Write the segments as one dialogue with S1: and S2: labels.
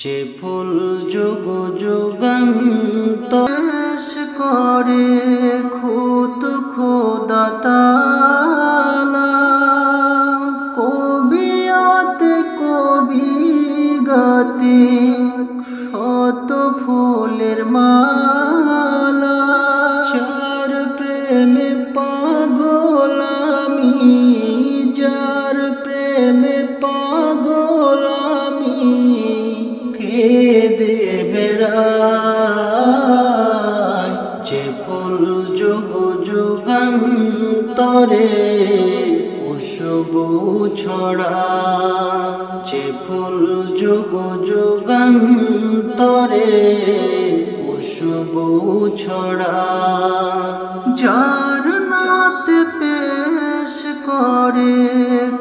S1: যে ফুল যুগ যুগান্তর করে খুদ খোদা তাআলা, কবিয়তে কবি গাতে শত ফুলের মালা। যার প্রেমে পাগল আমি, যার প্রেমে পাগল আমি, কেঁদে বেড়াই। যে ফুল যুগ যুগান্তরে খুশবু ছড়ায়, যে ফুল যুগ যুগান্তরে খুশবু ছড়ায়। যার নাতে পেশ করে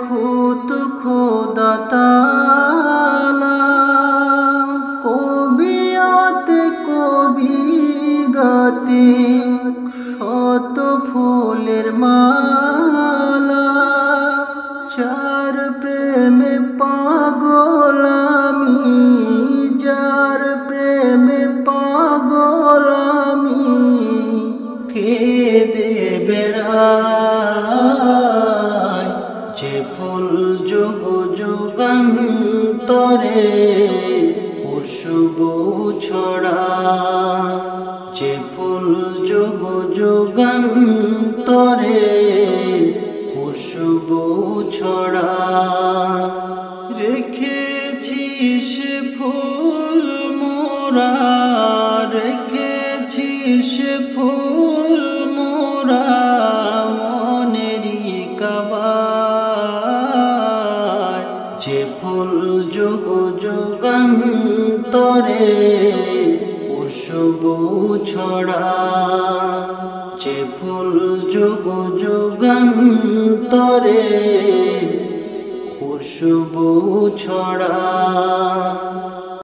S1: খুদ খোদা তাআলা, কবিয়তে কবি গাতে শত ফুলের মালা। যার প্রেমে পাগল আমি, যার প্রেমে পাগল আমি, কেঁদে বেড়াই। যে ফুল যুগ যুগান্তরে খুশবু ছড়ায়, যে ফুল যুগ যুগান্তরে খুশবু ছড়ায়। রেখেছিস ফুল মোরা, রেখেছিস ফুল মোরা মনেরই কাবায়। যে ফুল যুগ যুগান্তরে খুশবু ছড়ায়, যে ফুল যুগ যুগান্তরে খুশবু ছড়ায়।